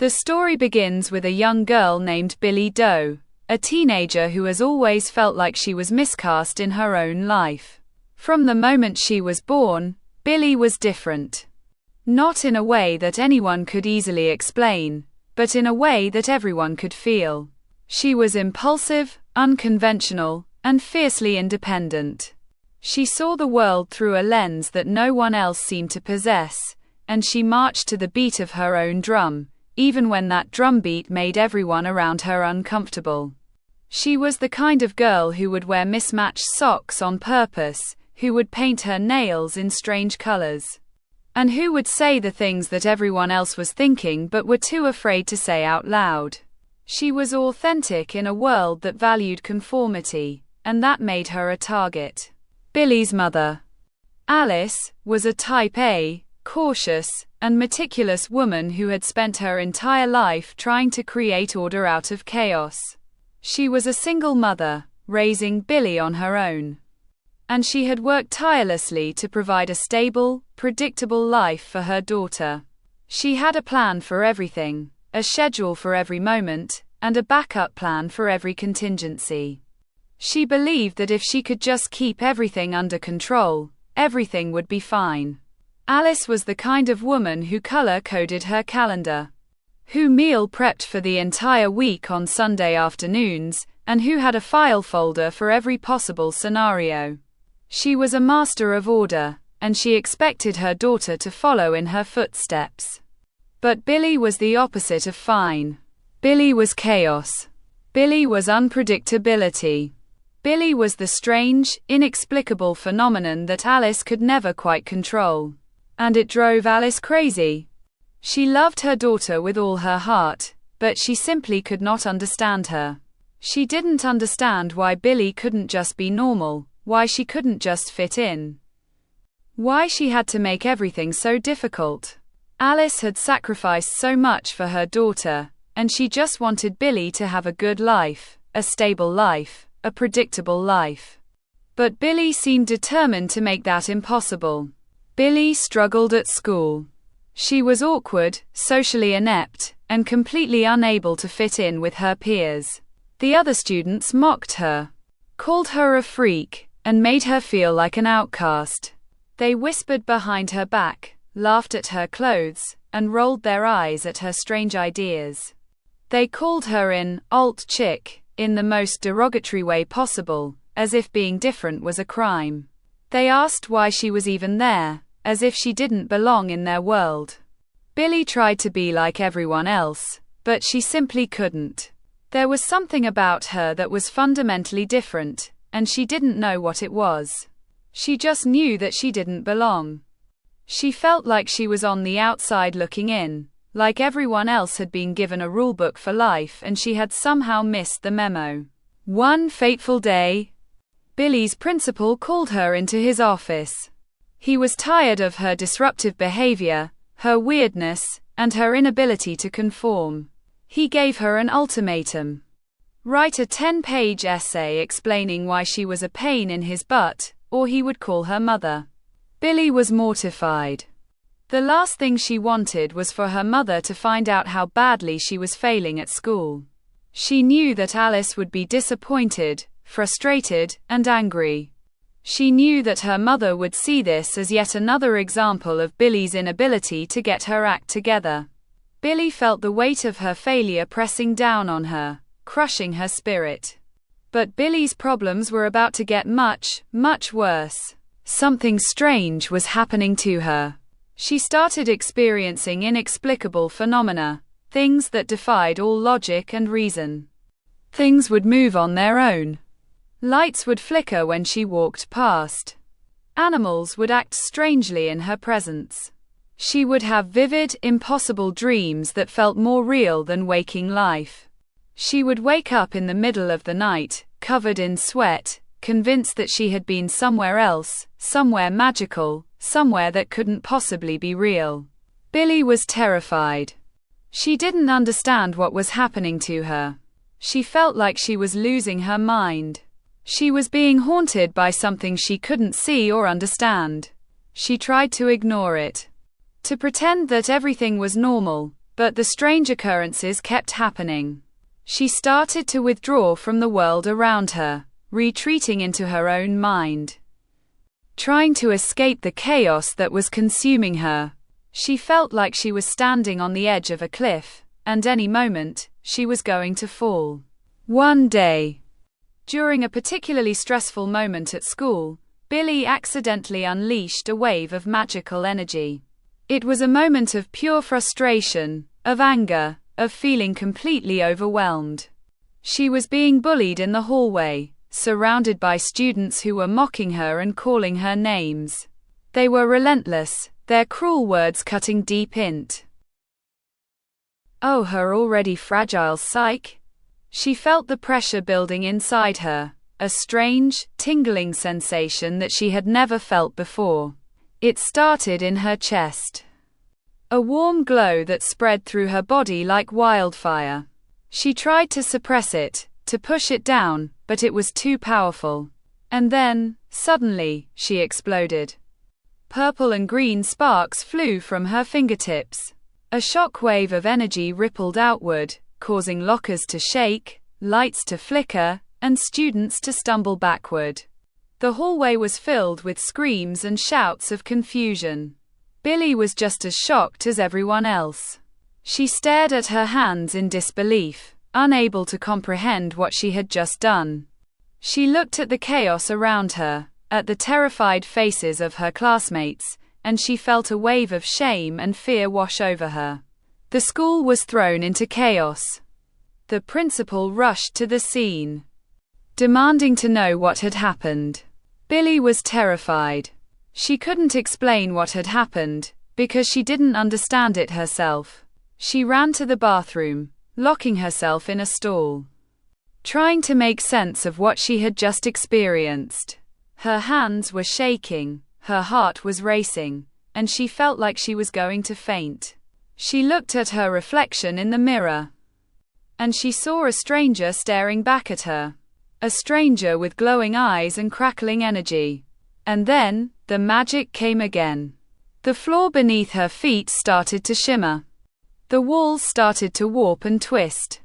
The story begins with a young girl named Billie Doe, a teenager who has always felt like she was miscast in her own life. From the moment she was born, Billie was different. Not in a way that anyone could easily explain, but in a way that everyone could feel. She was impulsive, unconventional, and fiercely independent. She saw the world through a lens that no one else seemed to possess, and she marched to the beat of her own drum, even when that drumbeat made everyone around her uncomfortable. She was the kind of girl who would wear mismatched socks on purpose, who would paint her nails in strange colors, and who would say the things that everyone else was thinking but were too afraid to say out loud. She was authentic in a world that valued conformity, and that made her a target. Billie's mother, Alice, was a type A, cautious, and meticulous woman who had spent her entire life trying to create order out of chaos. She was a single mother, raising Billie on her own. And she had worked tirelessly to provide a stable, predictable life for her daughter. She had a plan for everything, a schedule for every moment, and a backup plan for every contingency. She believed that if she could just keep everything under control, everything would be fine. Alice was the kind of woman who color-coded her calendar, who meal prepped for the entire week on Sunday afternoons, and who had a file folder for every possible scenario. She was a master of order, and she expected her daughter to follow in her footsteps. But Billie was the opposite of fine. Billie was chaos. Billie was unpredictability. Billie was the strange, inexplicable phenomenon that Alice could never quite control. And it drove Alice crazy. She loved her daughter with all her heart, but she simply could not understand her. She didn't understand why Billie couldn't just be normal, why she couldn't just fit in, why she had to make everything so difficult. Alice had sacrificed so much for her daughter, and she just wanted Billie to have a good life, a stable life, a predictable life. But Billie seemed determined to make that impossible. Billie struggled at school. She was awkward, socially inept, and completely unable to fit in with her peers. The other students mocked her, called her a freak, and made her feel like an outcast. They whispered behind her back, laughed at her clothes, and rolled their eyes at her strange ideas. They called her an alt chick, in the most derogatory way possible, as if being different was a crime. They asked why she was even there, as if she didn't belong in their world. Billie tried to be like everyone else, but she simply couldn't. There was something about her that was fundamentally different, and she didn't know what it was. She just knew that she didn't belong. She felt like she was on the outside looking in, like everyone else had been given a rulebook for life and she had somehow missed the memo. One fateful day, Billie's principal called her into his office. He was tired of her disruptive behavior, her weirdness, and her inability to conform. He gave her an ultimatum. Write a 10-page essay explaining why she was a pain in his butt, or he would call her mother. Billie was mortified. The last thing she wanted was for her mother to find out how badly she was failing at school. She knew that Alice would be disappointed, frustrated, and angry. She knew that her mother would see this as yet another example of Billie's inability to get her act together. Billie felt the weight of her failure pressing down on her, crushing her spirit. But Billie's problems were about to get much, much worse. Something strange was happening to her. She started experiencing inexplicable phenomena, things that defied all logic and reason. Things would move on their own. Lights would flicker when she walked past. Animals would act strangely in her presence. She would have vivid, impossible dreams that felt more real than waking life. She would wake up in the middle of the night, covered in sweat, convinced that she had been somewhere else, somewhere magical, somewhere that couldn't possibly be real. Billie was terrified. She didn't understand what was happening to her. She felt like she was losing her mind. She was being haunted by something she couldn't see or understand. She tried to ignore it, to pretend that everything was normal, But the strange occurrences kept happening. She started to withdraw from the world around her, retreating into her own mind, trying to escape the chaos that was consuming her. She felt like she was standing on the edge of a cliff, and any moment, she was going to fall. One day, during a particularly stressful moment at school, Billie accidentally unleashed a wave of magical energy. It was a moment of pure frustration, of anger, of feeling completely overwhelmed. She was being bullied in the hallway, surrounded by students who were mocking her and calling her names. They were relentless, their cruel words cutting deep into her already fragile psyche. She felt the pressure building inside her, a strange, tingling sensation that she had never felt before. It started in her chest, a warm glow that spread through her body like wildfire. She tried to suppress it, to push it down, but it was too powerful. And then, suddenly, she exploded. Purple and green sparks flew from her fingertips. A shock wave of energy rippled outward, causing lockers to shake, lights to flicker, and students to stumble backward. The hallway was filled with screams and shouts of confusion. Billie was just as shocked as everyone else. She stared at her hands in disbelief, unable to comprehend what she had just done. She looked at the chaos around her, at the terrified faces of her classmates, and she felt a wave of shame and fear wash over her. The school was thrown into chaos. The principal rushed to the scene, demanding to know what had happened. Billie was terrified. She couldn't explain what had happened, because she didn't understand it herself. She ran to the bathroom, locking herself in a stall, trying to make sense of what she had just experienced. Her hands were shaking, her heart was racing, and she felt like she was going to faint. She looked at her reflection in the mirror, and she saw a stranger staring back at her. A stranger with glowing eyes and crackling energy. And then, the magic came again. The floor beneath her feet started to shimmer. The walls started to warp and twist.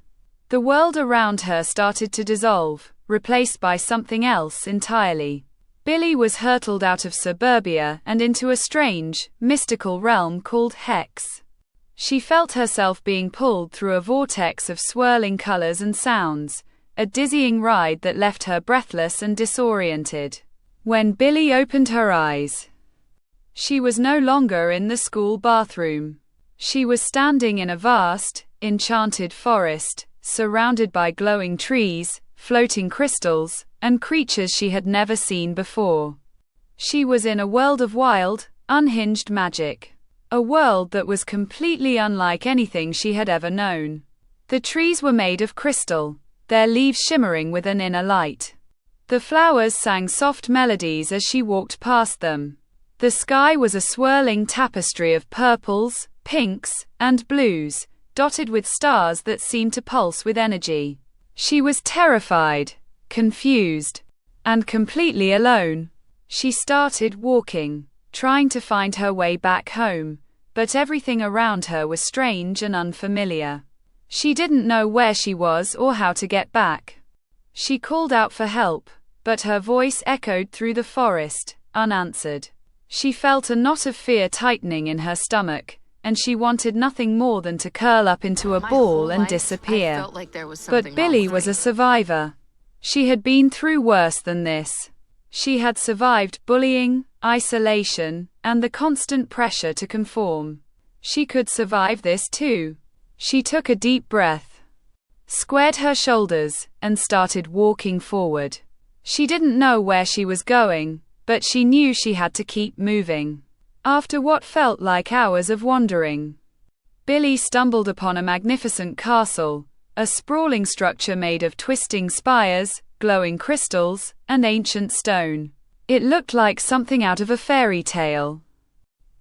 The world around her started to dissolve, replaced by something else entirely. Billie was hurtled out of suburbia and into a strange, mystical realm called Hexe. She felt herself being pulled through a vortex of swirling colors and sounds, a dizzying ride that left her breathless and disoriented. When Billie opened her eyes, she was no longer in the school bathroom. She was standing in a vast, enchanted forest, surrounded by glowing trees, floating crystals, and creatures she had never seen before. She was in a world of wild, unhinged magic. A world that was completely unlike anything she had ever known. The trees were made of crystal, their leaves shimmering with an inner light. The flowers sang soft melodies as she walked past them. The sky was a swirling tapestry of purples, pinks, and blues, dotted with stars that seemed to pulse with energy. She was terrified, confused, and completely alone. She started walking, trying to find her way back home, but everything around her was strange and unfamiliar. She didn't know where she was or how to get back. She called out for help, but her voice echoed through the forest, unanswered. She felt a knot of fear tightening in her stomach, and she wanted nothing more than to curl up into a ball and disappear. But Billie was a survivor. She had been through worse than this. She had survived bullying, isolation, and the constant pressure to conform. She could survive this too. She took a deep breath, squared her shoulders, and started walking forward. She didn't know where she was going, but she knew she had to keep moving. After what felt like hours of wandering, Billie stumbled upon a magnificent castle, a sprawling structure made of twisting spires, glowing crystals, and ancient stone. It looked like something out of a fairy tale.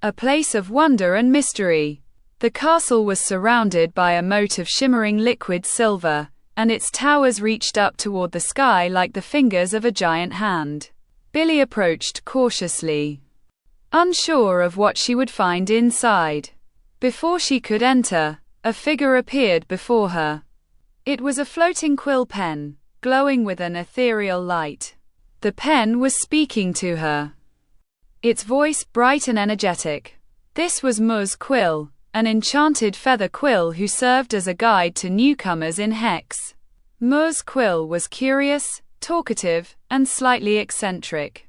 A place of wonder and mystery. The castle was surrounded by a moat of shimmering liquid silver, and its towers reached up toward the sky like the fingers of a giant hand. Billie approached cautiously, unsure of what she would find inside. Before she could enter, A figure appeared before her. It was a floating quill pen, glowing with an ethereal light. The pen was speaking to her. Its voice bright and energetic. This was Quill, an enchanted feather quill who served as a guide to newcomers in Hexe. Quill was curious, talkative, and slightly eccentric.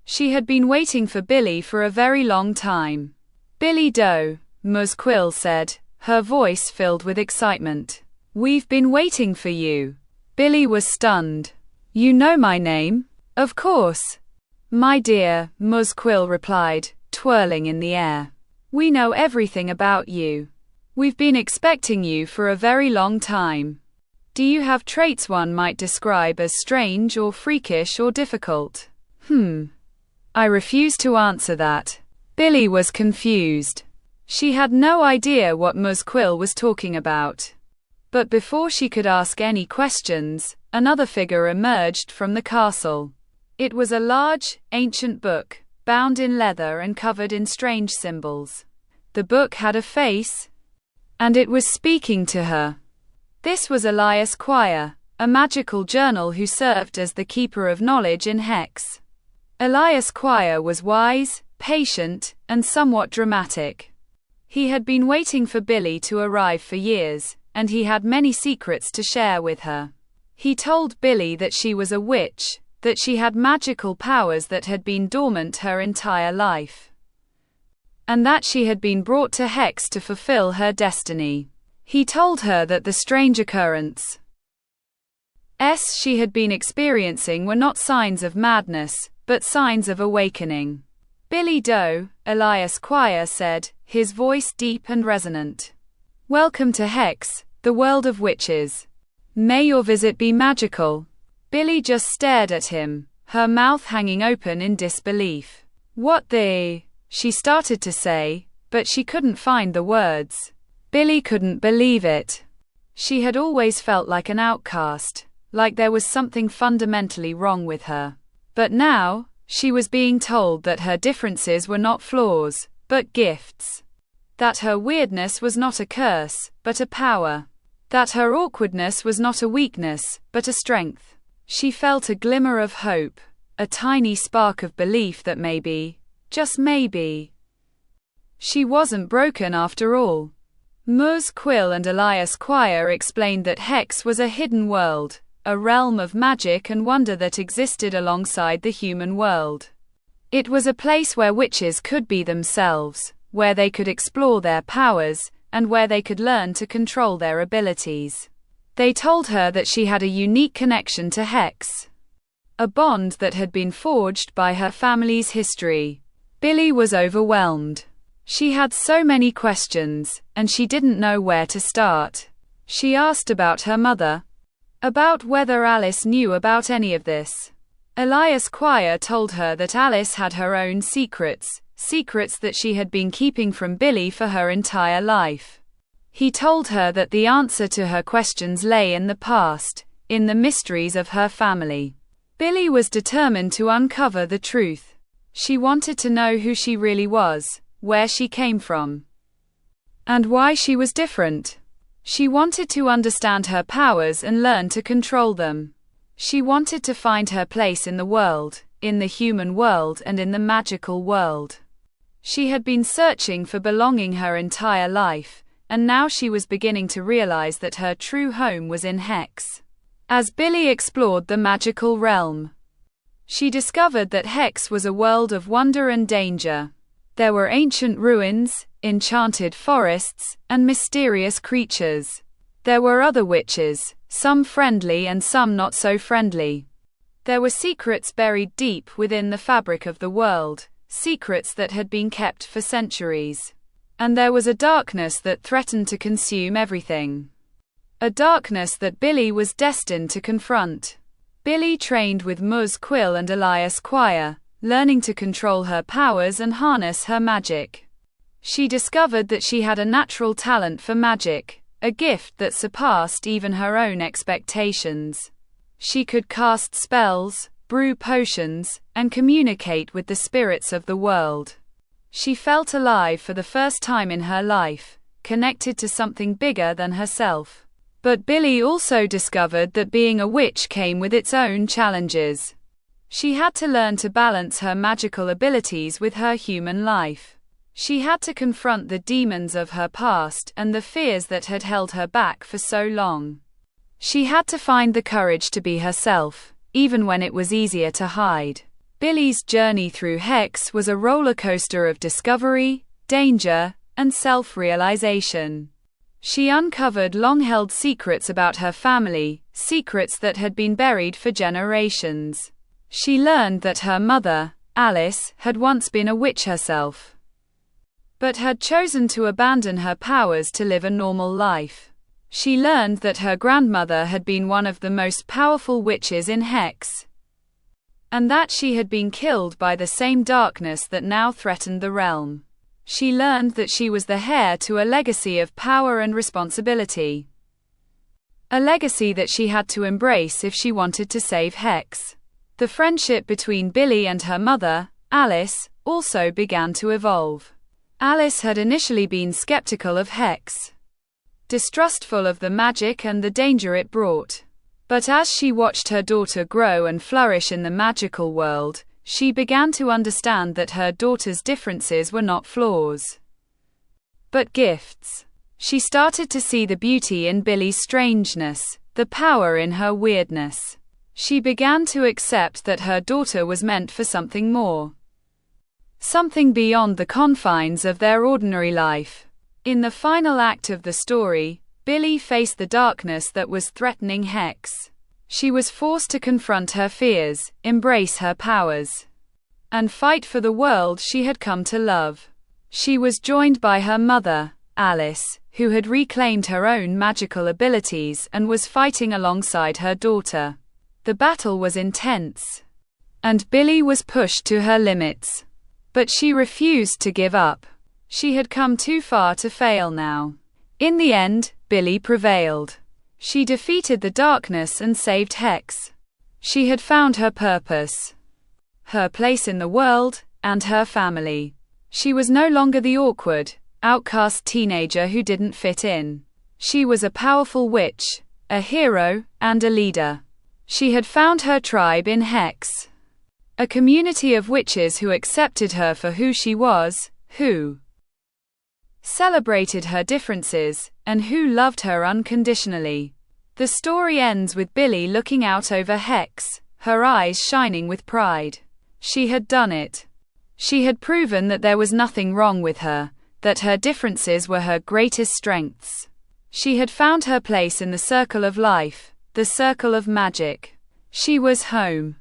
She had been waiting for Billie for a very long time. Billie Doe, Quill said, her voice filled with excitement. We've been waiting for you. Billie was stunned. You know my name? Of course. My dear, Quill replied, twirling in the air. We know everything about you. We've been expecting you for a very long time. Do you have traits one might describe as strange or freakish or difficult? I refuse to answer that. Billie was confused. She had no idea what Quill was talking about. But before she could ask any questions, another figure emerged from the castle. It was a large, ancient book, bound in leather and covered in strange symbols. The book had a face, and it was speaking to her. This was Elias Quire, a magical journal who served as the keeper of knowledge in Hexe. Elias Quire was wise, patient, and somewhat dramatic. He had been waiting for Billie to arrive for years, and he had many secrets to share with her. He told Billie that she was a witch, that she had magical powers that had been dormant her entire life, and that she had been brought to Hexe to fulfill her destiny. He told her that the strange occurrences she had been experiencing were not signs of madness, but signs of awakening. Billie Doe, Elias Quire said, his voice deep and resonant. Welcome to Hexe, the world of witches. May your visit be magical. Billie just stared at him, her mouth hanging open in disbelief. What the? She started to say, but she couldn't find the words. Billie couldn't believe it. She had always felt like an outcast, like there was something fundamentally wrong with her. But now, she was being told that her differences were not flaws, but gifts. That her weirdness was not a curse, but a power. That her awkwardness was not a weakness, but a strength. She felt a glimmer of hope, a tiny spark of belief that maybe, just maybe, she wasn't broken after all. Quill and Elias Quire explained that Hexe was a hidden world, a realm of magic and wonder that existed alongside the human world. It was a place where witches could be themselves, where they could explore their powers, and where they could learn to control their abilities. They told her that she had a unique connection to Hexe, a bond that had been forged by her family's history. Billie was overwhelmed. She had so many questions, and she didn't know where to start. She asked about her mother, about whether Alice knew about any of this. Elias Quire told her that Alice had her own secrets, secrets that she had been keeping from Billie for her entire life. He told her that the answer to her questions lay in the past, in the mysteries of her family. Billie was determined to uncover the truth. She wanted to know who she really was, where she came from, and why she was different. She wanted to understand her powers and learn to control them. She wanted to find her place in the world, in the human world and in the magical world. She had been searching for belonging her entire life, and now she was beginning to realize that her true home was in Hexe. As Billie explored the magical realm, she discovered that Hexe was a world of wonder and danger. There were ancient ruins, enchanted forests, and mysterious creatures. There were other witches, some friendly and some not so friendly. There were secrets buried deep within the fabric of the world, secrets that had been kept for centuries. And there was a darkness that threatened to consume everything. A darkness that Billie was destined to confront. Billie trained with Quill and Elias Quire, learning to control her powers and harness her magic. She discovered that she had a natural talent for magic, a gift that surpassed even her own expectations. She could cast spells, brew potions, and communicate with the spirits of the world. She felt alive for the first time in her life, connected to something bigger than herself. But Billie also discovered that being a witch came with its own challenges. She had to learn to balance her magical abilities with her human life. She had to confront the demons of her past and the fears that had held her back for so long. She had to find the courage to be herself, even when it was easier to hide. Billie's journey through Hexe was a roller coaster of discovery, danger, and self-realization. She uncovered long-held secrets about her family, secrets that had been buried for generations. She learned that her mother, Alice, had once been a witch herself, but had chosen to abandon her powers to live a normal life. She learned that her grandmother had been one of the most powerful witches in Hexe, and that she had been killed by the same darkness that now threatened the realm. She learned that she was the heir to a legacy of power and responsibility. A legacy that she had to embrace if she wanted to save Hexe. The friendship between Billie and her mother, Alice, also began to evolve. Alice had initially been skeptical of Hexe, distrustful of the magic and the danger it brought. But as she watched her daughter grow and flourish in the magical world, she began to understand that her daughter's differences were not flaws, but gifts. She started to see the beauty in Billie's strangeness, the power in her weirdness. She began to accept that her daughter was meant for something more, something beyond the confines of their ordinary life. In the final act of the story, Billie faced the darkness that was threatening Hexe. She was forced to confront her fears, embrace her powers, and fight for the world she had come to love. She was joined by her mother, Alice, who had reclaimed her own magical abilities and was fighting alongside her daughter. The battle was intense, and Billie was pushed to her limits. But she refused to give up. She had come too far to fail now. In the end, Billie prevailed. She defeated the darkness and saved Hexe. She had found her purpose, her place in the world, and her family. She was no longer the awkward, outcast teenager who didn't fit in. She was a powerful witch, a hero, and a leader. She had found her tribe in Hexe, a community of witches who accepted her for who she was, who celebrated her differences, and who loved her unconditionally. The story ends with Billie looking out over Hexe, her eyes shining with pride. She had done it. She had proven that there was nothing wrong with her, that her differences were her greatest strengths. She had found her place in the circle of life, the circle of magic. She was home.